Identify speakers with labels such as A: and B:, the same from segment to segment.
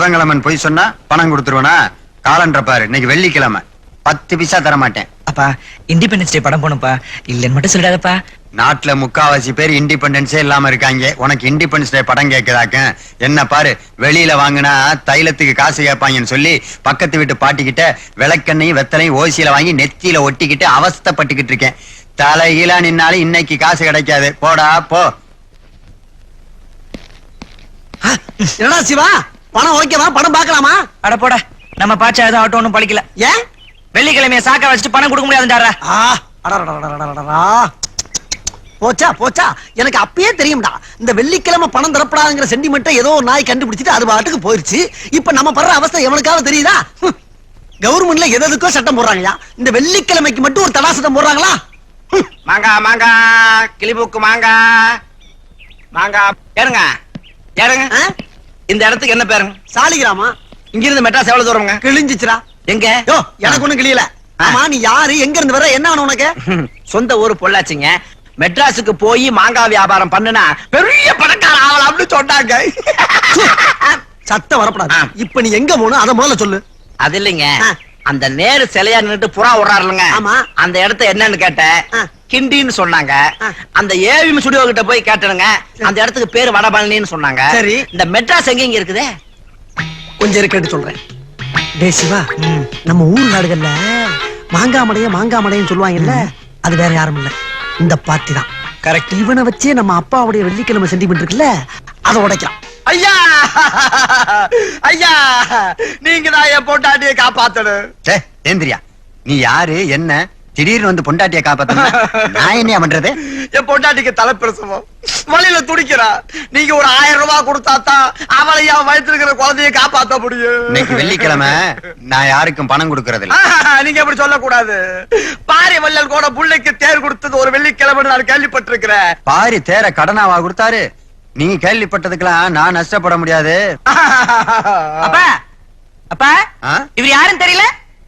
A: புதன்கிழமன் போய் சொன்னா பணம் கொடுத்துருவனா? காலன்ற பாரு, இன்னைக்கு வெள்ளிக்கிழமை, 10 பைசா தர மாட்டேன்.
B: அப்பா இண்டிபெண்டன்ஸ் டே படம் போணும்ப்பா, இல்லன்னு மட்டும் சொல்லிடாதப்பா.
A: நாட்டுல முக்காவாசி பேர் இண்டிபெண்டன்ஸே இல்லாம இருக்காங்க. உனக்கு இண்டிபெண்டன்ஸ் டே படம் கேட்குதாக்க? என்ன பாரு, வெளியில வாங்கினா தைலத்துக்கு காசு கேட்பாங்கன்னு சொல்லி பக்கத்து வீட்டு பாட்டிக்கிட்ட விளக்கெண்ணையும் வெத்தலையும் ஓசியில வாங்கி நெத்தியில ஒட்டிக்கிட்டு அவஸ்தைப்பட்டுக்கிட்டு இருக்கேன். தலைகீழா நின்னாலும் இன்னைக்கு காசு கிடைக்காது. போடா போ.
C: என்னடா சிவா, பணம் ஓகேவா? படம் பார்க்கலாமா?
B: அட போடா, நம்ம பாச்சா ஏதோ ஆட்டோ ஒன்னும் பழிக்கல.
C: ஏன்
B: வெள்ளிக்கிழமைய சாக்க வச்சுட்டு பணம் கொடுக்க முடியாதுன்றாரா?
C: போச்சா போச்சா, எனக்கு அப்பயே தெரியும்டா. இந்த வெள்ளிக்கிழமை பணம் தரப்படாதுங்கிற சென்டிமெண்ட்டை ஏதோ ஒரு நாய் கண்டுபிடிச்சிட்டு அது பாட்டுக்கு போயிருச்சு. இப்ப நம்ம படுற அவஸ்தை எவனுக்காவது தெரியுதா? கவர்மெண்ட்ல எதுக்கோ சட்டம் போடுறாங்கயா, இந்த வெள்ளிக்கிழமைக்கு மட்டும் ஒரு தடா சட்டம் போடுறாங்களா?
D: மாங்கா மாங்கா கிளிபூக்கு மாங்கா மாங்கா. ஏறுங்க ஏறுங்க. இந்த இடத்துக்கு என்ன பேருங்க?
C: சாலிகிராமா.
D: இங்க இருந்து மெட்ராஸ் எவ்வளவு தூரங்க?
C: கிழிஞ்சிச்சுரா.
D: எங்க?
C: யோ எனக்கு ஒண்ணும் கிளியல. ஆமா, நீ யாரு, எங்க இருந்து வர, என்ன வேணும் உனக்கு?
D: சொந்த ஊரு பொள்ளாச்சிங்க. மெட்ராஸுக்கு போய் மாங்காய் வியாபாரம் பண்ணுனா பெரிய பணக்கார ஆகலாம்னு சொன்னாங்க.
C: சத்தம் வரப்படாது. இப்ப நீ எங்க போகணும் அத முதல்ல சொல்லு.
D: அது இல்லைங்க, அந்த நேரு சிலையா நின்னுட்டு புறா விடுறாருலங்க,
C: ஆமா,
D: அந்த இடத்த என்னன்னு கேட்டேன். கிண்டின்னு சொன்னாங்க. அந்த ஏவிஎம் ஸ்டுடியோ கிட்ட போய் கேட்டனுங்க, அந்த இடத்துக்கு பேரு வடபழனின்னு சொன்னாங்க.
C: சரி,
D: இந்த மெட்ராஸ் எங்க இருக்குது?
C: கொஞ்சம் இருக்கட்டு சொல்றேன். டே சிவா, நம்ம ஊர் நாடுகள்ல மாங்காமடையன்னு சொல்லுவாங்கல்ல, அது வேற யாரும் இல்ல, இந்த பார்ட்டி தான். கரெக்ட். இவனை வச்சே நம்ம அப்பாவுடைய வெள்ளிக்கிழமை சென்டிமெண்ட் இருக்குல்ல, அதை உடைக்கலாம்.
D: ஐயா ஐயா, நீங்க தான் என் பொண்டாட்டியை காப்பாத்தணும்.
A: ஏந்திரியா, நீ யாரு, என்ன திடீர்னு வந்து பொண்டாட்டிய காப்பாத்த? நான் என்ன பண்றது?
D: என் பொண்டாட்டிக்கு தலைப்பிரசவம், வழியில துடிக்கிறா. நீங்க ஒரு 1000 ரூபாய் கொடுத்தாதான் அவளை என் வயிற்று இருக்கிற குழந்தைய காப்பாத்த முடியும்.
A: இன்னைக்கு வெள்ளிக்கிழமை, நான் யாருக்கும் பணம் கொடுக்கறது இல்ல.
D: நீங்க அப்படி சொல்லக்கூடாது. பாரி வள்ளல் கூட புள்ளைக்கு தேர் கொடுத்தது ஒரு வெள்ளிக்கிழமை நான் கேள்விப்பட்டிருக்கிறேன்.
A: பாரி தேர கடனாவா கொடுத்தாரு? நீ கேள்விப்பட்டதுக்கெல்லாம் நான் நஷ்டப்பட முடியாது.
B: அப்பா அப்பா, இவர் யாருன்னு தெரியல?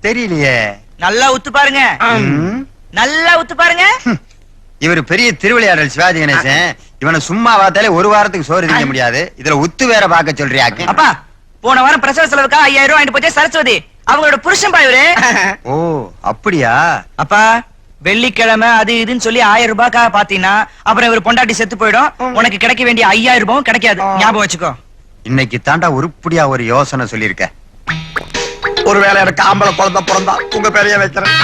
A: தெரியலையே.
B: நல்லா உத்து பாருங்க, நல்லா உத்து பாருங்க.
A: இவர் பெரிய திருவிளையாடல் சிவாஜி கணேசன். இவனை சும்மா பார்த்தாலே ஒரு வாரத்துக்கு சோறு திங்க முடியாது. இதுல உத்து வேற பாக்க சொல்றியாக்கு?
B: அப்பா, போன வாரம் பிரசவ செலவுக்கா 5000 ரூபாய் வாங்கிட்டு போச்சே சரஸ்வதி, அவங்களோட புருஷன் பா இவரு.
A: ஓ அப்படியா?
B: அப்பா, வெள்ளிக்கிழமை அது இதுன்னு சொல்லி 1000 ரூபாய்க்காக பாத்தீங்கன்னா அப்புறம் இவர் பொண்டாட்டி செத்து போயிடும். உனக்கு கிடைக்க வேண்டிய 5000 ரூபாயும் கிடைக்காது, ஞாபகம் வச்சுக்கோ.
A: இன்னைக்கு தாண்டா உருப்படியா ஒரு யோசனை சொல்லியிருக்க.
D: ஒருவேளை எனக்கு ஆம்பளை குழந்தை பிறந்தா உங்க பேரைய வைக்கிறேன்.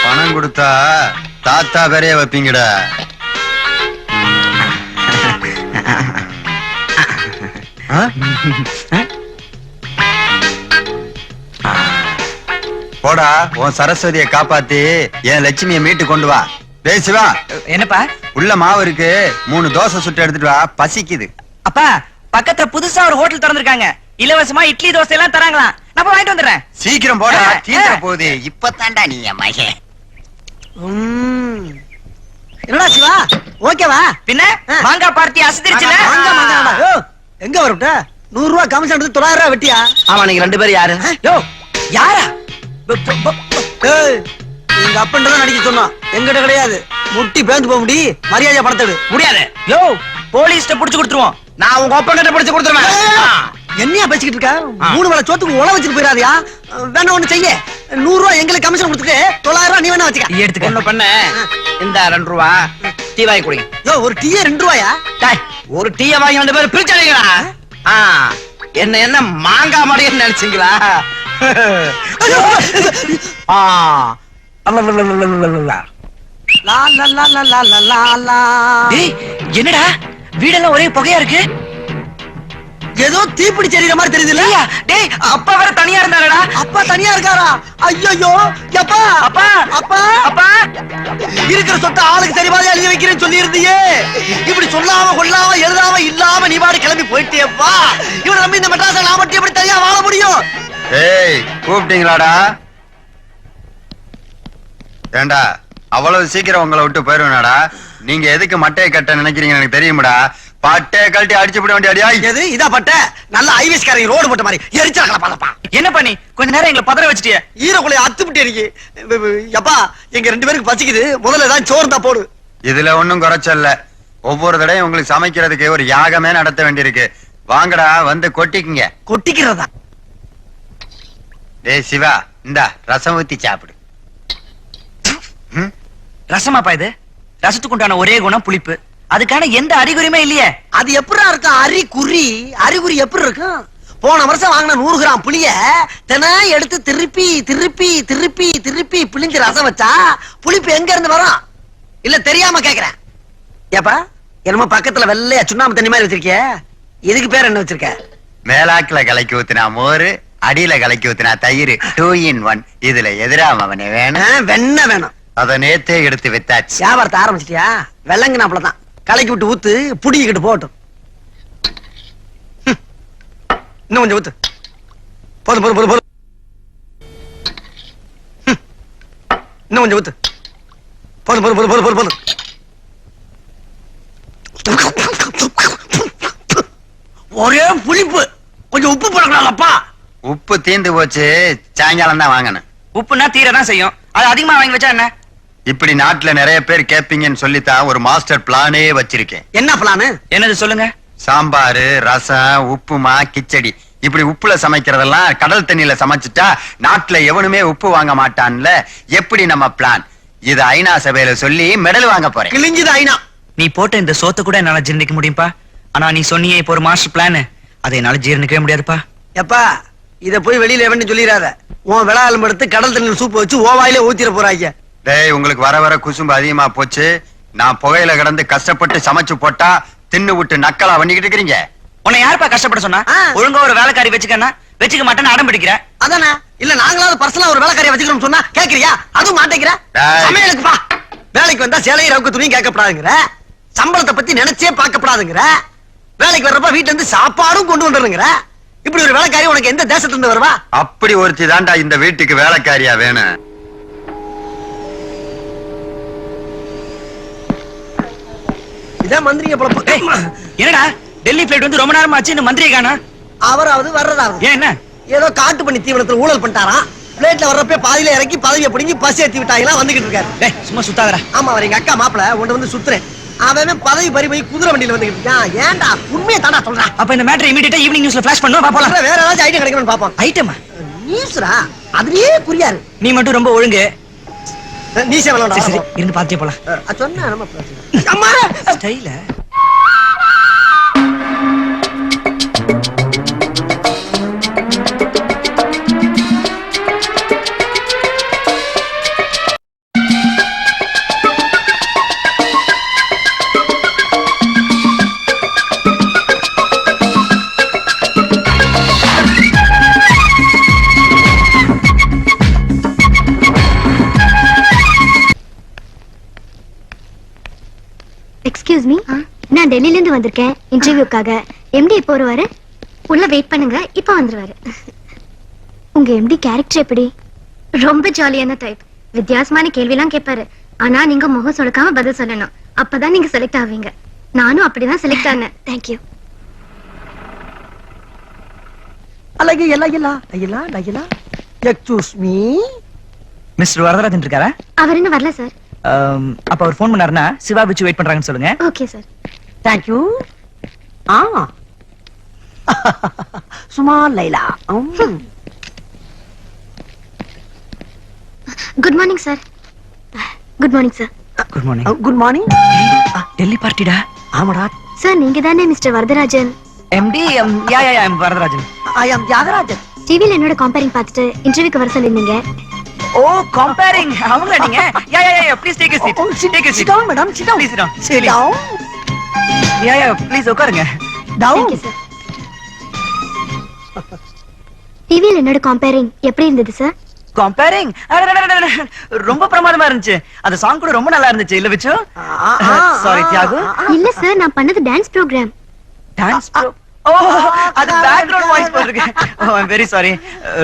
A: பணம் கொடுத்தா தாத்தா பேரைய வைப்பீங்கடா. போடா, உன் சரஸ்வதியை காப்பாத்தி என் லட்சுமியை மீட்டு கொண்டு வா. டேய் சிவா,
B: என்னப்பா?
A: உள்ள மாவு இருக்கு, 3 தோசை சுட்டு எடுத்துட்டு வா, பசிக்குது.
B: அப்பா, பக்கத்துல புதுசா ஒரு ஹோட்டல் திறந்திருக்காங்க, இலவசமா இட்லி தோசை எல்லாம் தராங்களாம். நான் போய் வாங்கிட்டு வந்துடுறேன்.
A: சீக்கிரம் போடா, தீந்துற போகுது. இப்பதான்டா நீ என் மகன்.
C: என்னடா சிவா, ஓகேவா?
B: பின்ன மாங்காய் பார்ட்டி அசதிருச்சுல.
C: எங்க வரட்ட 100 ரூபாய் கமிஷன் எடுத்து 900 ரூபாய் வெட்டியா?
D: ஆமா, நீங்க 2 பேரும் யாரு?
B: யோ யாரா?
C: எங்க அப்பன்தான் நடிக்க சொன்னா, எங்கிட்ட கிடையாது. முட்டி பேந்து போக முடி, மரியாதையா படத்தெடு.
D: முடியாது.
B: யோ, போலீஸ்ட புடிச்சு கொடுத்துருவோம்.
D: நான் உங்க அப்பா கிட்ட பிடிச்சு கொடுத்துருவேன்.
C: என்னையா பேசிக்கிட்டு இருக்க? 3 வேளை சோத்துக்கு உழ வச்சுட்டு போயிடாதியா? வேணா ஒண்ணு செய்ய, 100 ரூபாய் எங்களுக்கு கமிஷன் கொடுத்துட்டு 900 ரூபாய் நீ வேணா வச்சுக்க.
B: எடுத்துக்க.
D: ஒண்ணு பண்ண, இந்த 2 ரூபாய் டீ வாங்கி குடிங்க.
C: யோ, ஒரு டீ 2 ரூபாயா?
D: ஒரு டீயை வாங்கி 2 பேரும் பிரிச்சடிங்களா? என்ன மாங்காய் மடின்னு நினைச்சீங்களா?
B: என்னடா வீடெல்லாம் ஒரே புகையா இருக்கு?
C: ஏதோ தீப்பிடி தெரியுற மாதிரி தெரியுது இல்ல?
B: டேய், அப்பா வேற தனியா இருந்தாரடா.
C: அப்பா தனியா இருக்காரா? ஐயோ, அப்பா
B: அப்பா
C: அப்பா
B: அப்பா,
C: இருக்கிற சொத்தை ஆளுக்கு சரி மாதிரி எழுதி வைக்கிறேன்னு சொல்லி இருந்தியே. இப்படி சொல்லாம கொள்ளாம எழுதாம இல்லாம நீ பாடு கிளம்பி போயிட்டேப்பா. இவனை நம்பி இந்த மெட்ராஸ்ல நான் மட்டும் எப்படி தனியா வாழ முடியும்?
A: ஏய், கூப்பிட்டீங்களாடா? ஏண்டா, அவ்வளவு சீக்கிரம் உங்களை விட்டு போயிருவேனாடா? நீங்க எதுக்கு மட்டையை கட்ட நினைக்கிறீங்க எனக்கு தெரியுமாடா. பட்டைய கழட்டி அடிச்சு விட வேண்டிய அடியா.
C: எது இதா பட்ட? நல்ல ஐவிஸ்காரங்க ரோடு போட்ட மாதிரி எரிச்சாக்கல பாலப்பா.
B: என்ன பண்ணி கொஞ்ச நேரம் எங்களை பதற வச்சிட்டியே?
C: ஈரக்குள்ள அத்துப்பிட்டு இருக்கு. எப்பா, எங்க 2 பேருக்கு பசிக்குது, முதல்ல ஏதாவது சோறு தான் போடு.
A: இதுல ஒண்ணும் குறைச்சல்ல. ஒவ்வொரு தடையும் உங்களுக்கு சமைக்கிறதுக்கு ஒரு யாகமே நடத்த வேண்டியிருக்கு. வாங்கடா, வந்து கொட்டிக்குங்க.
C: கொட்டிக்கிறதா?
A: டேய் சிவா இந்தா ரசம் ஊத்தி சாப்பிடு.
B: ரசமாப்பா இது? ரசத்துக்கு உண்டான ஒரே குணம் புளிப்பு. அதுக்கான எந்த அறிகுறியுமே இல்லையே.
C: அது எப்படா இருக்கும்? அறிகுறி எப்படி இருக்கும்? போன வருஷம் வாங்கின 100 கிராம் புளிய தினம் எடுத்து திருப்பி திருப்பி திருப்பி திருப்பி பிழிஞ்சு ரசம் வச்சா புளிப்பு எங்க இருந்து வரும்? இல்ல தெரியாம கேக்குறேன். ஏப்பா என்னமோ பக்கத்துல வெள்ளையா சுண்ணாம்பு தண்ணி மாதிரி வச்சிருக்கிய, இதுக்கு பேர் என்ன வச்சிருக்க?
A: மேலாக்குல கலக்கி ஊத்தினா மோரு, அடியில கலக்கி ஊத்தினா தயிர், 2 in 1. இதுல எதிராம அவனே வேணும்.
C: வெண்ணெய் வேணும்.
A: அத நேத்தே எடுத்து வித்தாச்சு.
C: வியாபாரத்தை ஆரம்பிச்சிட்டியா? வெள்ளங்கினாப்புலதான் கலக்கி விட்டு ஊத்து, புடிக்கிட்டு போட்டும். இன்னும் கொஞ்சம் ஊத்து. போதும் போதும் போதும் போதும். இன்னும் கொஞ்சம் ஊத்து. போதும் போதும் போதும் போதும் போதும். ஒரே புளிப்பு. கொஞ்சம் உப்பு போடக்கூடாதுப்பா.
A: உப்பு தீந்து போச்சு, சாயங்காலம் தான் வாங்கணும்.
B: உப்புனா தீரதான் செய்யும். அது அதிகமா வாங்கி வச்சா என்ன?
A: இப்படி நாட்டுல நிறைய பேர் கேப்பீங்கன்னு சொல்லித்தான் ஒரு மாஸ்டர் பிளானே வச்சிருக்கேன்.
C: என்ன பிளானு?
B: என்னது சொல்லுங்க.
A: சாம்பாரு, ரசம், உப்புமா, கிச்சடி, இப்படி உப்புல சமைக்கிறதெல்லாம் கடல் தண்ணியில சமைச்சிட்டா நாட்டுல எவனுமே உப்பு வாங்க மாட்டான்ல. எப்படி நம்ம பிளான்? இது ஐநா சபையில சொல்லி மெடல் வாங்க போறேன்.
C: கிழிஞ்சுது ஐநா.
B: நீ போட்ட இந்த சோத்தை கூட என்னால ஜீரணிக்க முடியும்பா. ஆனா நீ சொன்னியே இப்போ ஒரு மாஸ்டர் பிளான், அதை என்னால ஜீரணிக்கவே முடியாதுப்பா.
C: எப்பா இத போய் வெளியில எவன்னு சொல்லிடாத. உன் விளாலும் எடுத்து கடல் தண்ணியில் சூப்பு வச்சு ஓவாயிலே ஊத்திர போறாங்க.
A: டேய் உங்களுக்கு வர வர குசும்பு அதிகமா போச்சு. நான் புகையில கிடந்து கஷ்டப்பட்டு சமைச்சு போட்டா தின்னு விட்டு நக்கலா பண்ணிக்கிட்டு இருக்கிறீங்க.
B: உன்னை யாருப்பா கஷ்டப்பட சொன்னா? ஒழுங்கா ஒரு வேலைக்காரி வச்சுக்கன்னா வச்சுக்க மாட்டேன்னு அடம் பிடிக்கிற.
C: அதானே? இல்ல நாங்களாவது பர்சனலா ஒரு வேலைக்காரியை வச்சுக்கிறோம் சொன்னா கேக்குறியா? அதுவும் மாட்டேங்கிற.
A: டேய்.
C: சமையலுக்குப்பா வேலைக்கு வந்தா சேலை ரவுக்கு துணியும் கேட்கப்படாதுங்கிற, சம்பளத்தை பத்தி நினைச்சே பார்க்கப்படாதுங்கிற, வேலைக்கு வர்றப்ப வீட்டுல இருந்து சாப்பாடும் கொண்டு வந்துருங்கிற. இப்படி ஒரு வேலைக்காரி உனக்கு எந்த தேசத்துல இருந்து வருவா?
A: அப்படி ஒருத்தி தாண்டா இந்த வீட்டுக்கு வேலைக்காரியா வேணும்.
C: இதான் மந்திரிங்க
B: ஏய்,
C: போல.
B: என்னடா டெல்லி பிளைட் வந்து ரொம்ப நேரம் ஆச்சு, இந்த மந்திரியை காணோம்.
C: அவராவது வர்றதாவது
B: ஏன் என்ன?
C: ஏதோ காட்டு பண்ணி தீவனத்துல ஊழல் பண்ணிட்டாராம். பிளேட்ல வர்றப்ப பாதியில இறக்கி பதவியை பிடிங்கி பசி ஏத்தி விட்டாங்களா வந்துகிட்டு இருக்காரு.
B: டேய் சும்மா சுத்தாதடா.
C: ஆமா அவர் எங்க அக்கா மாப்பிள உன்னை வந்து சுத்துறேன். அவன் பதவி பறி போய் குதிரை வண்டியில வந்துகிட்டு இருக்கான். ஏன்டா உண்மையை தாண்டா சொல்றான்.
B: அப்ப இந்த மேட்டர் இமிடியேட்டா ஈவினிங் நியூஸ்ல ஃபிளாஷ் பண்ணுவா பாப்போம்.
C: வேற ஏதாச்சும் ஐடியா கிடைக்கும்னு பாப்போம்.
B: ஐட்டமா
C: நியூஸ்ரா அதுலயே புரியாது.
B: நீ மட்டும் ரொம்ப ஒழுங்கு.
C: நீ சேவலடா.
B: சரி சரி இருந்து பாத்துட்டே போலாம்.
C: சொன்னா நம்ம பிரச்சனை. அம்மா
B: ஸ்டைல
E: எக்ஸ்கியூஸ் மீ, நான் டெல்லில இருந்து வந்திருக்கேன் இன்டர்வியூக்காக. எம்டி எப்போ வருவாரு? உள்ள வெயிட் பண்ணுங்க, இப்போ வந்துருவாரு. உங்க எம்டி கேரக்டர் எப்படி? ரொம்ப ஜாலியான டைப். வித்தியாசமான கேள்விலாம் கேட்பாரு. ஆனா நீங்க முகம் சொடுக்காம பதில் சொல்லணும். அப்பதான் நீங்க செலக்ட் ஆவீங்க. நானும் அப்படிதான் செலக்ட் ஆனேன். தேங்க்யூ.
C: அலகி எல்லாம் ஐயலா ஐயலா. Excuse me.
B: மிஸ்டர் வரதராஜன் இருக்காரா?
E: அவர் இன்னும் வரல சார்.
B: அப்ப அவர் ஃபோன் பண்ணாருன்னா சிவா வச்சு வெயிட் பண்றாங்கன்னு சொல்லுங்க.
E: Okay sir.
C: தேங்க்யூ. சுமா லைலா.
E: Good morning sir. Good morning sir.
B: Good morning.
C: Good morning.
B: Delhi பார்ட்டிடா.
C: ஆமாடா.
E: சார் நீங்க தானே mister Varadarajan?
B: MD yeah Varadarajan.
C: I am Thiyagarajan.
E: டிவில என்னோட கம்பேரிங் பார்த்துட்டு இன்டர்வியூக்கு வர சொல்லிருந்தீங்க.
B: ஓ கம்பேரிங் அவங்கள நீங்க. Yeah please take a seat. Take a seat.
C: Sit down, madam. Sit down.
B: Please sit down.
C: Sit down.
B: Yeah please உட்காருங்க.
C: Down.
E: Thank you sir. டிவில என்னோட கம்பேரிங் எப்படி இருந்தது சார்?
B: கம்பேரிங் ரொம்ப பிரமாதமா இருந்துச்சு. அந்த சாங் கூட ரொம்ப நல்லா இருந்துச்சு இல்ல விச்சு? சாரி தியாகு.
E: இல்ல சார், நான் பண்ணது டான்ஸ் ப்ரோகிராம்.
B: டான்ஸ் ப்ரோ. ஓ அது பேக்ரவுண்ட் வாய்ஸ் போட்டுருக்கு. Oh I am very sorry.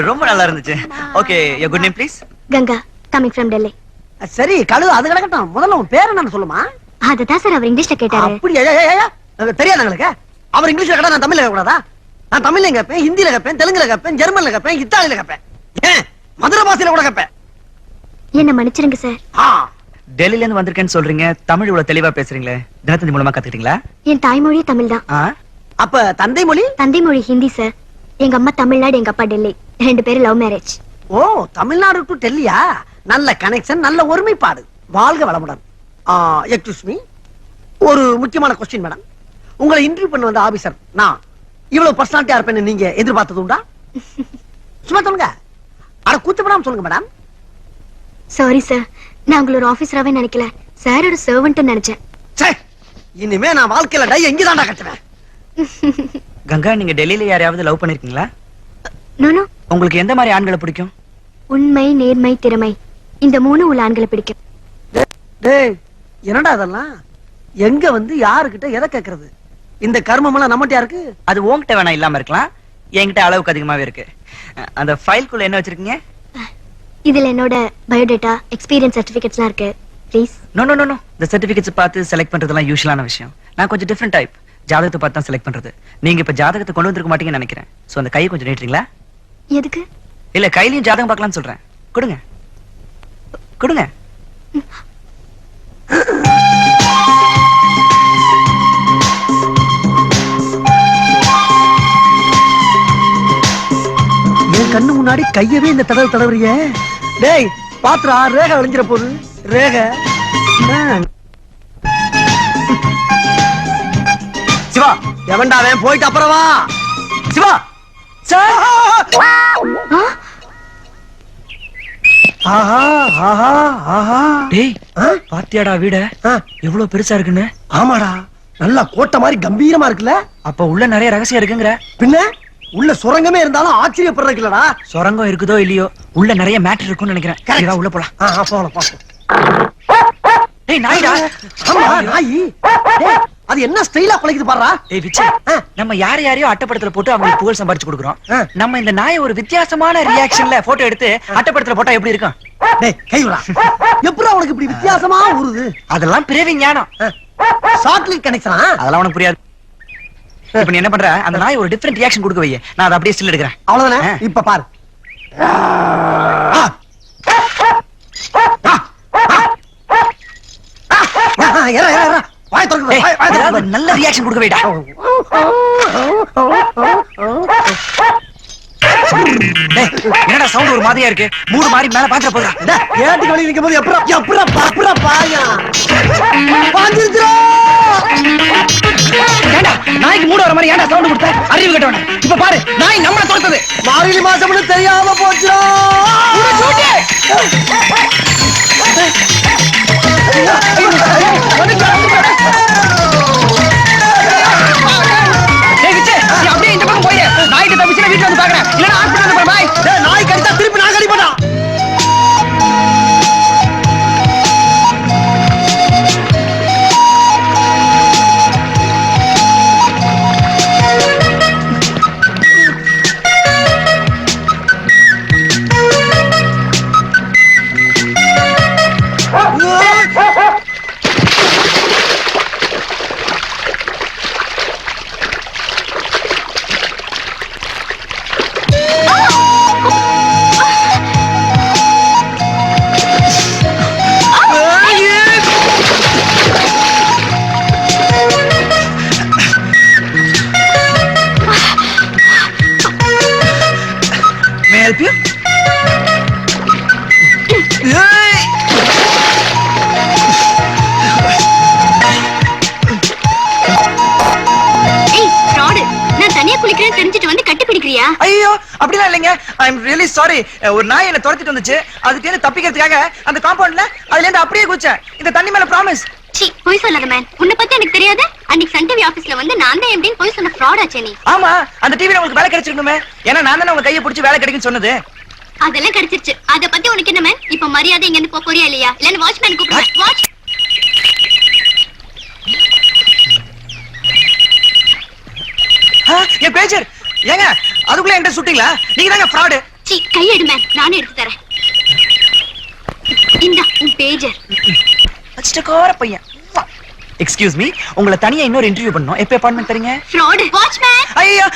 B: ரொம்ப நல்லா இருந்துச்சு. Okay your good name please?
E: Ganga, coming from Delhi.
C: சரி கழுது அது கிடக்கட்டும். முதல்ல உன் பேர் என்னன்னு சொல்லுமா?
E: அததான் சார் அவர் இங்கிலீஷ்ல கேட்டாரு.
C: அப்படி தெரியாது எங்களுக்கு. அவர் இங்கிலீஷ்ல கேட்டா நான் தமிழ்ல கேட்க கூடாதா? நான் தமிழ்ல கேட்பேன், ஹிந்தில கேட்பேன், தெலுங்குல கேட்பேன், ஜெர்மன்ல கேட்பேன், இத்தாலியில கேட்பேன், ஏன் மதுரை பாஷையில கூட கேட்பேன்.
E: என்ன மன்னிச்சிருங்க சார்.
B: டெல்லில இருந்து வந்திருக்கேன்னு சொல்றீங்க, தமிழ் இவ்வளவு தெளிவா பேசுறீங்களே, தினத்தந்தி மூலமா கத்துக்கிட்டீங்களா?
E: என் தாய்மொழி தமிழ் தான்.
C: அப்ப தந்தை மொழி?
E: தந்தை மொழி ஹிந்தி சார். எங்க அம்மா தமிழ்நாடு, எங்க அப்பா டெல்லி. 2 பேரும் love marriage.
C: Oh, Tamil Nadu to டெல்லியா? நல்ல கனெக்ஷன், நல்ல ஒருமைப்பாடு. வாழ்க வளமுடன். எக்ஸ்கியூஸ் மீ, ஒரு முக்கியமான கொஸ்டின் மேடம். உங்களை இன்டர்வியூ பண்ண வந்த ஆபீசர் நான் இவ்வளவு பர்சனாலிட்டியா இருப்பேன்னு நீங்க எதிர்பார்த்தது உண்டா? சும்மா சொல்லுங்க. அட கூச்சப்படாம சொல்லுங்க மேடம்.
E: சாரி சார், நான் உங்களோட ஆபீசராவே நினைக்கல, சாரோட சர்வன்ட் நினைச்சேன்.
C: ச்சே, இனிமே நான் வாழ்க்கையில டை எங்கதான்டா கட்டுவேன்.
B: கங்கா, நீங்க டெல்லியில யாரையாவது லவ் பண்ணிருக்கீங்களா?
E: நோ.
B: உங்களுக்கு எந்த மாதிரி ஆண்களை பிடிக்கும்?
E: உண்மை, நேர்மை, திறமை, இந்த 3 உள்ள ஆண்களை பிடிக்கும்.
C: டேய், என்னடா அதெல்லாம்? எங்க வந்து யாருக்கிட்ட எதை கேக்குறது? இந்த கர்மம் எல்லாம் நம்மகிட்ட இருக்கு.
B: அது உன்கிட்ட வேணா இல்லாம இருக்கலாம், என்கிட்ட அளவுக்கு அதிகமாவே இருக்கு. அந்த ஃபைல்குள்ள என்ன வச்சிருக்கீங்க?
E: இதுல என்னோட பயோடேட்டா, எக்ஸ்பீரியன்ஸ் சர்டிபிகேட்ஸ்லாம் இருக்கு. Please.
B: No no no no, இந்த சர்டிபிகேட்ஸ் பார்த்து செலக்ட் பண்றதெல்லாம் யூஷுவலான விஷயம். நான் கொஞ்சம் டிஃபரெண்ட் டைப். ஜாதகத்தை பார்த்து தான் செலக்ட் பண்றது. நீங்க இப்ப ஜாதகத்தை கொண்டு வந்திருக்க மாட்டீங்கன்னு நினைக்கிறேன். சோ அந்த கையை கொஞ்சம் நீட்டுறீங்களா?
E: எதுக்கு?
B: இல்ல, கையிலயும் ஜாதகம் பார்க்கலாம்னு சொல்றேன். கொடுங்க கொடுங்க.
C: என் கண்ணு முன்னாடி கையவே இந்த தடவை தடவுறிய. டேய், பாத்துறா, ரேகை விளைஞ்சிர போகுது. ரேகை.
B: சிவா,
C: எவன்டா அவன்? போயிட்டு அப்புறம் வா.
B: சிவா சார்.
C: ஆஹா ஆஹா ஆஹா.
B: டேய்,
C: ஆ?
B: பாத்தியாடா வீட எவ்வளவு பெருசா இருக்குன்னு?
C: ஆமாடா, நல்லா கோட்டை மாதிரி கம்பீரமா இருக்குல்ல.
B: அப்ப உள்ள நிறைய ரகசியம் இருக்குங்கிற?
C: பின்ன உள்ள சுரங்கமே இருந்தாலும் ஆச்சரியப்படுறதுக்கு இல்லடா.
B: சுரங்கம் இருக்குதோ இல்லையோ, உள்ள நிறைய மேட்டர் இருக்கும்னு நினைக்கிறேன்.
C: Correct.
B: இதா உள்ள போலாம்.
C: போலாம் பாப்போம்.
B: டேய் நாய்டா.
C: ஆமா, நாய். டேய், அது என்ன ஸ்டைலா பழகுது பாருடா.
B: டேய் விச்சு, நம்ம யாரையோ அட்டப்படத்துல போட்டு அவங்களுக்கு புகழ் சம்பாரிச்சு கொடுக்குறோம்.
C: ஆ.
B: நம்ம இந்த நாயை ஒரு வித்தியாசமான ரியாக்ஷன்ல போட்டோ எடுத்து அட்டப்படத்துல போட்டா எப்படி இருக்கும்?
C: டேய், கை விடா. எப்படா உனக்கு இப்படி வித்தியாசமா ஊறுது?
B: அதெல்லாம் பிறவி ஞானம்.
C: சாக்லேட் கனெக்ஷனா?
B: அதெல்லாம் உனக்கு புரியாது. இப்ப நீ என்ன பண்ற? அந்த நாய் ஒரு டிஃபரெண்ட் ரியாக்ஷன் கொடுக்க வையே, நான் அதை அப்படியே ஸ்டில் எடுக்கிறேன்.
C: அவ்வளவுதானே? இப்ப பாரு. ஏறா, ஏறா, ஏறா. வாய் திறக்குது.
B: டேய்,
C: வாய்
B: ஏதாவது
C: திறக்குது.
B: நல்ல ரியாக்ஷன் கொடுக்க வைடா. டேய், என்னடா சவுண்ட் ஒரு மாதிரியா இருக்கு? மூடு மாதிரி மேல பாத்துற போறா.
C: டேய், ஏட்டுக்கு வெளிய நிக்கும்போது எப்படா பாயா? பாஞ்சிருச்சுடா.
B: ஏண்டா நாய்க்கு மூடு வர மாதிரி ஏன்டா சவுண்ட் கொடுத்த? அறிவு கட்டவனே. இப்ப பாரு, நாய் நம்மள துரத்துது.
C: மார்கழி மாசம்னு தெரியாம போச்சுடா.
B: டேய் விச்சு, நீ அப்படியே இந்த பக்கம் போய் நாய்க்கு தப்பிச்சுனா வீட்டுல வந்து பாக்குறேன். இல்லனா ஹாஸ்பிடல் வந்து பாய்.
C: டேய், நாய் கடிச்சா திருப்பி நான் கடிப்பேன்டா.
B: May I help you?
E: ஏய், fraud. நான் தனியா குளிக்கிறேன்னு தெரிஞ்சிட்டு வந்து கட்டி பிடிக்கிறியா?
B: ஐயோ, அப்படிலாம் இல்லைங்க. I am really sorry. ஒரு நாய் என்ன துரத்திட்டு வந்துச்சு. அதுக்கு இருந்து தப்பிக்கிறதுக்காக அந்த காம்பவுண்ட்ல அதுல இருந்து அப்படியே குதிச்சேன். இந்த தண்ணி மேல ப்ராமிஸ்.
E: சீ, போய் சொல்லாத மேன். உன்னை பத்தி எனக்கு தெரியாது. அன்னைக்கு சன் டிவி ஆபீஸ்ல வந்து நான் தான் எப்படின்னு போய் சொன்ன fraud ஆச்சே நீ.
B: ஆமா, அந்த டிவில உங்களுக்கு வேலை கிடைச்சிருக்குமே. ஏன்னா நான் தானே உங்க கையை பிடிச்சி வேலை கிடைக்குன்னு சொன்னது.
E: அதெல்லாம் கிடைச்சிருச்சு. அத பத்தி உனக்கு என்ன மேன்? இப்ப மரியாதை இங்க இருந்து போறியா இல்லையா? இல்லன்னு வாட்ச்மேன் கூப்பிடுறேன். வாட்ச்.
B: என் பேஜர் ஏங்க, அதுக்குள்ள என்கிட்ட சுட்டீங்களா? நீங்க தாங்க ஃப்ராடு.
E: சீ, கையெடு மேன். நானே எடுத்து தரேன். இந்தா உன் பேஜர்.
B: அச்சக்கார பையன். எக்ஸ்கியூஸ் மீ, உங்களை தனியா இன்னொரு இன்டர்வியூ பண்ணனும். எப்ப அப்பாயின்மென்ட் தரீங்க?
E: fraud. வாட்ச்மேன்.
B: ஐயோ,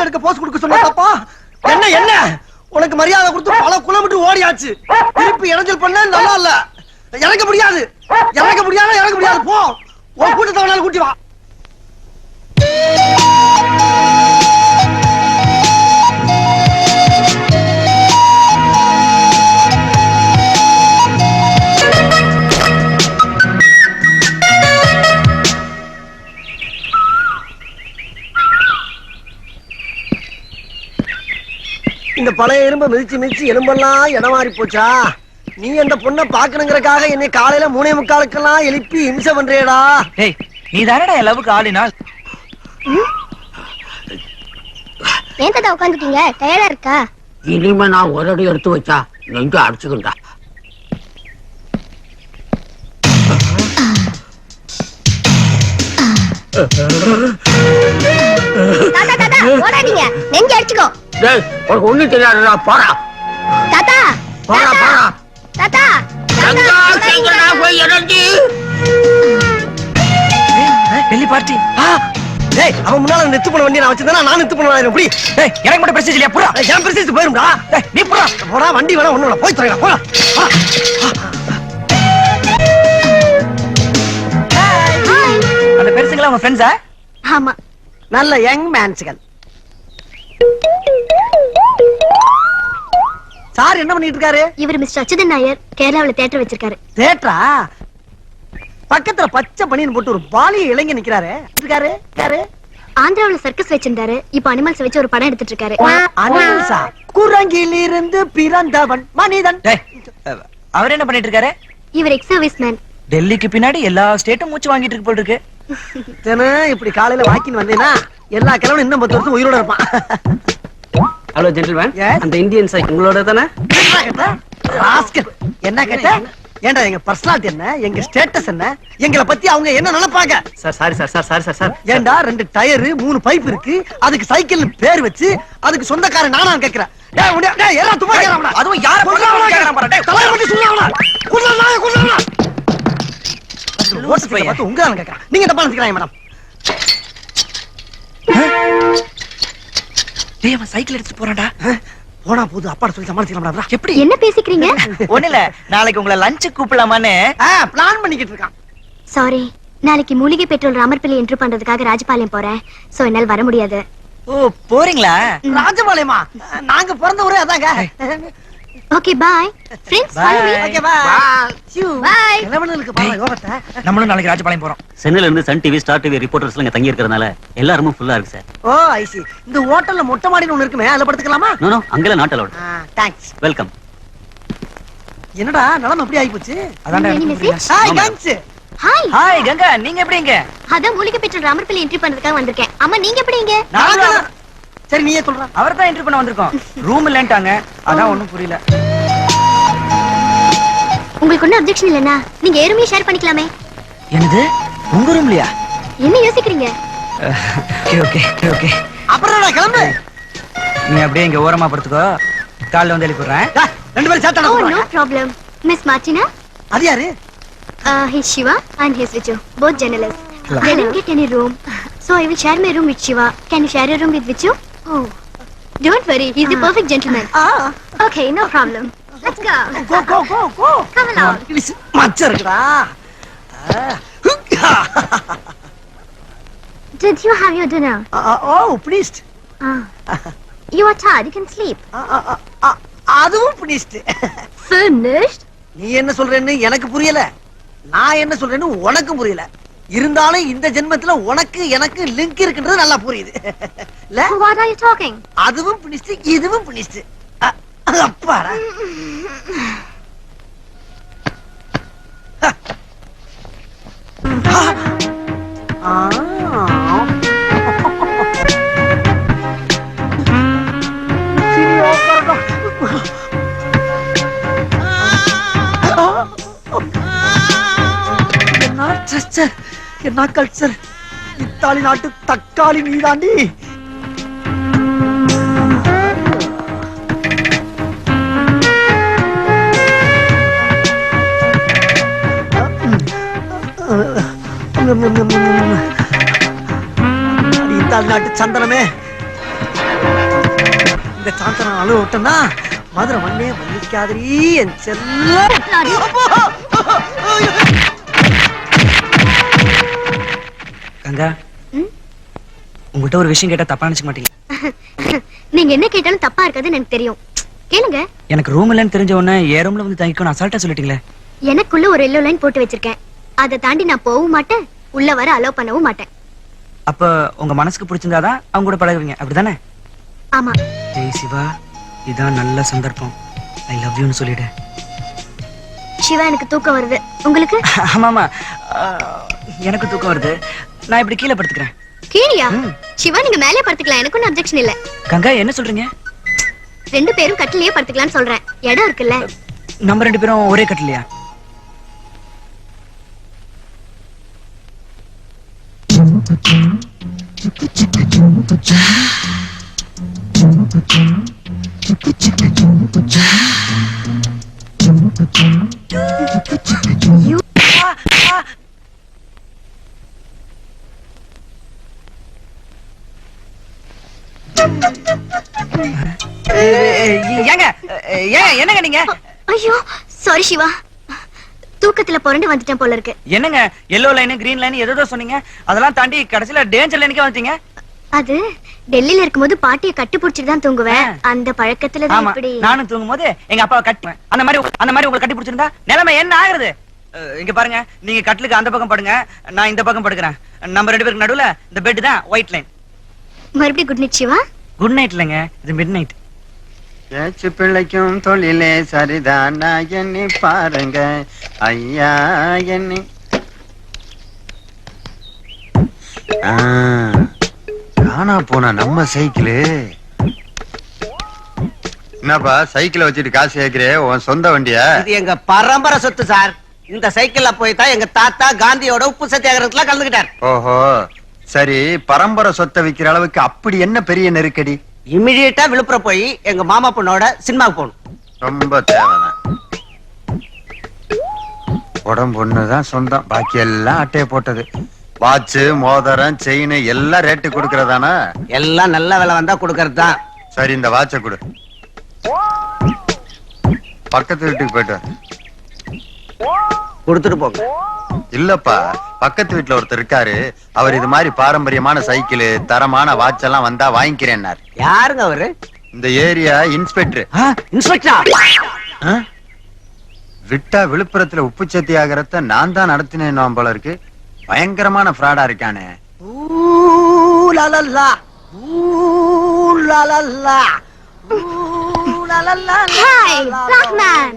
C: எடுக்க போஸ் கொடுக்க சொன்னப்பா. என்ன என்ன உனக்கு மரியாதை கொடுத்து பல கிலோமீட்டர் ஓடியாச்சு. திருப்பி இடைஞ்சல் பண்ண நல்லா இல்ல. இறங்க முடியாது இறங்க முடியாது இறங்க முடியாது போ உன் கூட்டத்தை வேணாலும் கூட்டி வா இந்த பழைய எறும்ப மிதிச்சு மிதிச்சு எலும்பெல்லாம் இடம் மாறி போச்சா நீ அந்த பொண்ணை பாக்கணுங்கிறக்காக என்னை காலையில 3:45 எழுப்பி இம்சை பண்றியடா
B: டேய் நீ தானடா என் லவ்வுக்கு ஆளுனா
E: ஏன் தாத்தா உட்காந்துட்டீங்க டயர்டா இருக்கா
F: இனிமே நான் ஒரு அடி எடுத்து வச்சா நெஞ்சு அடிச்சுக்கிட்டா
E: தாத்தா தாத்தா ஓடாதீங்க நெஞ்சு அடிச்சுக்கோ
F: டேய் உனக்கு ஒண்ணு தெரியாதுடா போடா
E: தாத்தா
F: போடா போடா
E: தாத்தா
F: எங்கடா எங்கடா போய் இறங்கி
B: டெல்லி பார்ட்டி
C: டேய் அவன் முன்னால நெத்து பண்ண வண்டி நான் வச்சிருந்தா நான் நெத்து பண்ண எப்படி
B: டேய் எனக்கு மட்டும் பிரச்சனை இல்லையா புறா
C: ஏன் பிரசிச்சு போயிரும்டா
B: டேய் நீ புறா
C: போடா வண்டி வேணா ஒண்ணு போய் தரேன் போடா
B: அந்த பெருசுங்களா உங்க ஃப்ரெண்ட்ஸா
E: ஆமா
C: நல்ல யங் மேன்ஸ்கள் சார் என்ன பண்ணிட்டு இருக்காரு
E: இவர் மிஸ்டர் அச்சுதன் நாயர் கேரளாவுல தியேட்டர் வச்சிருக்காரு
C: தேட்டரா பக்கத்துல பச்சை பனியன் போட்டு ஒரு பாலிய இளைஞர் நிக்கிறாரு இருக்காரு யாரு
E: ஆந்திராவுல சர்க்கஸ் வச்சிருந்தாரு இப்ப அனிமல்ஸ் வச்சு ஒரு படம் எடுத்துட்டு இருக்காரு
C: அனிமல்ஸா குரங்கில் இருந்து பிறந்தவன் மனிதன்
B: டேய் அவர் என்ன பண்ணிட்டு இருக்காரு
E: இவர் எக்ஸ் சர்வீஸ் மேன்
B: டெல்லிக்கு பின்னாடி எல்லா ஸ்டேட்டும் மூச்சு வாங்கிட்டு இருக்கு போல இருக்கு
C: தினம் இப்படி காலையில வாக்கின் வந்தேன்னா எல்லா கிழவனும் இன்னும் 10 வருஷம் உயிரோட இருப்பான்
F: ஹலோ ஜென்டில்மேன்
C: Yes?
F: அந்த இந்தியன் சைட் உங்களோட தானே
C: என்ன கேட்ட? ராஸ்கல். என்ன கேட்ட ஏன்டா எங்க பர்சனாலிட்டி என்ன எங்க ஸ்டேட்டஸ் என்ன எங்களை பத்தி அவங்க என்ன நினைப்பாங்க
F: sir sorry sir sir sorry sir sir
C: ஏன்டா 2 டயரு 3 பைப் இருக்கு அதுக்கு சைக்கிள் பேர் வச்சு அதுக்கு சொந்தக்காரன் நானா கேக்குறேன் டேய் உன்னை டேய் எல்லாம் துப்பா கேக்குறாங்கடா
B: அதுவும் யார
C: கொல்லாமடா
B: கேக்குறான் பாரு டேய்
C: தலைய பத்தி சொல்லாமடா கொல்லாமடா ஓட்டு
B: பையன்.
C: பார்த்து உங்க தான் கேக்குறேன் நீங்க தப்பா நினைக்கிறீங்க மேடம்
B: டேய் அவன் சைக்கிள் எடுத்துட்டு போறான்டா
C: போனா போது அப்பாட சொல்லி சமாளிக்கலாம்டா
B: எப்படி
E: என்ன பேசிக்கிறீங்க
B: ஒண்ணு இல்ல நாளைக்கு உங்களை லஞ்ச் கூப்பிடலாமான்னு
C: பிளான் பண்ணிக்கிட்டு இருக்கான்
E: சாரி நாளைக்கு மூலிகை பெட்ரோல் ராமர்பிள்ளை என்ட்ரு பண்றதுக்காக ராஜபாளையம் போறேன் சோ என்னால வர முடியாது
B: ஓ போறீங்களா
C: ராஜபாளையமா நாங்க பிறந்த ஊரே அதாங்க
E: okay bye friends
B: Bye.
C: Okay bye
E: Bye.
C: கிழவனுக்கு பாரு யோகத்தை
B: நம்மளும் நாளைக்கு ராஜபாளையம் போறோம்
G: சென்னையில இருந்து சன் டிவி ஸ்டார் டிவி ரிப்போர்ட்டர்ஸ்ல இங்க தங்கி இருக்கிறதுனால எல்லாரும் ஃபுல்லா இருக்கு சார்.
C: ஓ ஐசி இந்த ஹோட்டல்ல மொட்டை மாடின்னு ஒண்ணு இருக்குமே அதுல படுத்துக்கலாமா
G: நோ நோ அங்கெல்லாம் நாட் அலௌட்.
C: Thanks
G: welcome.
C: என்னடா நிலைமை எப்படி ஆகி போச்சு
B: அதான்டா
E: Any
B: எனக்கு
E: message?
B: புரியல.
C: Hi
G: No, madam.
C: Thanks
E: hi
B: hi Ganga நீங்க எப்படிங்க
E: அதான் மூலிகை பெட்ரோல் ராமர்பிள்ளை என்ட்ரி பண்றதுக்காக வந்திருக்கேன் அம்மா நீங்க எப்படிங்க
B: நாங்களும்
C: சரி நீயே சொல்ற
B: அவர் தான் என்ட்ரி பண்ண வந்திருக்கோம் ரூம் இல்லன்ட்டாங்க அதான் ஒண்ணும் புரியல
E: உங்களுக்கு ஒன்னும் அப்செக்ஷன் இல்லனா நீங்க ஏறுமையை ஷேர் பண்ணிக்கலாமே
B: என்னது உங்க ரூம்லயா
E: என்ன யோசிக்கிறீங்க
B: ஓகே ஓகே ஓகே
C: அப்புறம் நான் கிளம்பு
B: நீ அப்படியே இங்க ஓரமா படுத்துக்கோ காலைல வந்து எழுப்பிடுறேன்
C: டேய், ரெண்டு பேரும் சேர்த்தான
E: Oh, no problem. Miss Martina,
C: அது யாரு
E: he's Shiva and he's Viju, both journalists. They didn't get any room, so I will share my room with Shiva. Can you share a room with Viju? Oh, don't worry, he's the perfect gentleman. Okay, no problem. Let's go.
C: Go go go go
E: Come along.
C: மச்சம் இருக்குடா
E: Did you have your dinner?
C: O please
E: You are tired, you can sleep.
C: அதுவும் please
E: Finished?
C: நீ என்ன சொல்றேன்னு எனக்கு புரியல நான் என்ன சொல்றேன்னு உனக்கு புரியல இருந்தாலும் இந்த ஜென்மத்துல உனக்கு எனக்கு லிங்க் இருக்குன்றது நல்லா புரியுது இல்ல
E: What are you talking?
C: அதுவும் பிடிச்சு இதுவும் பிடிச்சு அப்பாடா என்ன கல்ச்சர் இத்தாலி நாட்டு தக்காளி நீதாண்டி இத்தாலி நாட்டு சந்தனமே இந்த சாந்தனம் அழுவ விட்டனா மதுரை மண்ணே மன்னிக்காதீ என் செல்ல
B: கங்கா
E: ம்?
B: உங்கள்கிட்ட ஒரு விஷயம் கேட்டா தப்பா நினைச்சுக்க மாட்டீங்க?
E: நீங்க என்ன கேட்டாலும் தப்பா இருக்காதுன்னு எனக்கு தெரியும். கேளுங்க.
B: எனக்கு ரூம் இல்லைன்னு தெரிஞ்ச உடனே என் ரூம்ல வந்து தங்கிக்கணும் அசால்ட்டா சொல்லிட்டீங்களே.
E: எனக்குள்ள ஒரு எல்லோ லைன் போட்டு வச்சிருக்கேன். அதை தாண்டி நான் போகவும் மாட்டேன், உள்ள வர அலோவ் பண்ணவும் மாட்டேன்.
B: அப்ப உங்க மனசுக்கு பிடிச்சிருந்தாதான் அவங்க கூட பழகுவீங்க, அப்படிதானே?
E: ஆமா.
B: ஏய் சிவா, இதான் நல்ல சந்தர்ப்பம். ஐ லவ் யூன்னு சொல்லிடு.
E: சிவா, எனக்கு தூக்கம் வருது. உங்களுக்கு?
B: ஆமாமா, எனக்கு தூக்கம் வருது. நான் இப்படி கீழே படுத்துக்கிறேன்.
E: கீழியா? சிவா, நீங்க மேலே படுத்துக்கலாம், எனக்கு ஒன்றும் அப்ஜெக்ஷன் இல்ல.
B: கங்கா, என்ன சொல்றீங்க?
E: 2 பேரும் கட்டிலேயே படுத்துக்கலாம்னு சொல்றேன். இடம் இருக்குல்ல?
B: நம்ம 2 பேரும் ஒரே கட்டிலையா? ஏங்க என்னங்க நீங்க?
E: ஐயோ, சாரி சிவா, தூக்கத்துல புரண்டு வந்துட்டேன் போல இருக்கு.
B: என்னங்க எல்லோ லைன் கிரீன் லைன் ஏதோ சொன்னீங்க, அதெல்லாம் தாண்டி கடைசில டேஞ்சர் லைனுக்கே வந்துட்டீங்க.
E: அது டெல்லியில இருக்கும்போது பாட்டியை கட்டி பிடிச்சிட்டு தான் தூங்குவேன். அந்த பழக்கத்துல தான்
B: ஆமா,
E: இப்படி.
B: நானும் தூங்கும் போது எங்க அப்பாவை கட்டுவேன். அந்த மாதிரி உங்களை கட்டி பிடிச்சிருந்தா நிலைமை என்ன ஆகுறது? இங்க பாருங்க, நீங்க கட்டிலுக்கு அந்த பக்கம் படுங்க, நான் இந்த பக்கம் படுக்கிறேன். நம்ம 2 பேருக்கு நடுவுல இந்த பெட் தான் ஒயிட் லைன்.
E: மறுபடியும் good night Shiva.
B: Good night இல்லைங்க, இது மிட் நைட்.
A: ஏச்சு பிள்ளைக்கும் தொழிலே சரிதானா எண்ணி பாருங்க ஐயா எண்ணி. காணா போனா நம்ம சைக்கிள். என்னப்பா சைக்கிளை வச்சுட்டு காசு கேக்குறே? உன் சொந்த வண்டியா?
C: இது எங்க பரம்பரை சொத்து சார். இந்த சைக்கிள்ல போய் தான் எங்க தாத்தா காந்தியோட உப்பு சத்தியாகிரகத்துல கலந்துக்கிட்டார்.
A: ஓஹோ, சரி. பரம்பரை சொத்தை விக்கிற அளவுக்கு அப்படி என்ன பெரிய நெருக்கடி?
C: இமிடியேட்டா விழுப்புரம் போய் எங்க மாமா பொண்ணோட சினிமாவுக்கு போகணும்.
A: ரொம்ப தேவைதான். உடம்பு ஒண்ணுதான் சொந்தம், பாக்கி எல்லாம் அட்டையை போட்டது. வாட்சு, மோதிரம், செயின் எல்லாம் ரேட்டு கொடுக்கறதானா?
C: எல்லாம் நல்ல விலை வந்தா கொடுக்கறது தான்.
A: சரி, இந்த வாட்சை கொடு. பக்கத்து வீட்டுக்கு போயிட்டு வா.
C: கொடுத்துட்டு போங்க.
A: இல்லப்பா, பக்கத்து வீட்டுல ஒருத்தர் இருக்காரு. அவர் இது மாதிரி பாரம்பரியமான சைக்கிள், தரமான வாட்ச் எல்லாம் வந்தா வாங்கிக்கிறேன்னாரு.
C: யாருங்க அவரு?
A: இந்த ஏரியா இன்ஸ்பெக்டர்.
C: இன்ஸ்பெக்டரா?
A: விட்டா விழுப்புரத்துல உப்பு சத்தியாகிறத நான் தான் நடத்தினேன் போல இருக்கு. பயங்கரமான ஃப்ராடா இருக்கானே.
E: ஹாய் ராக்மேன்.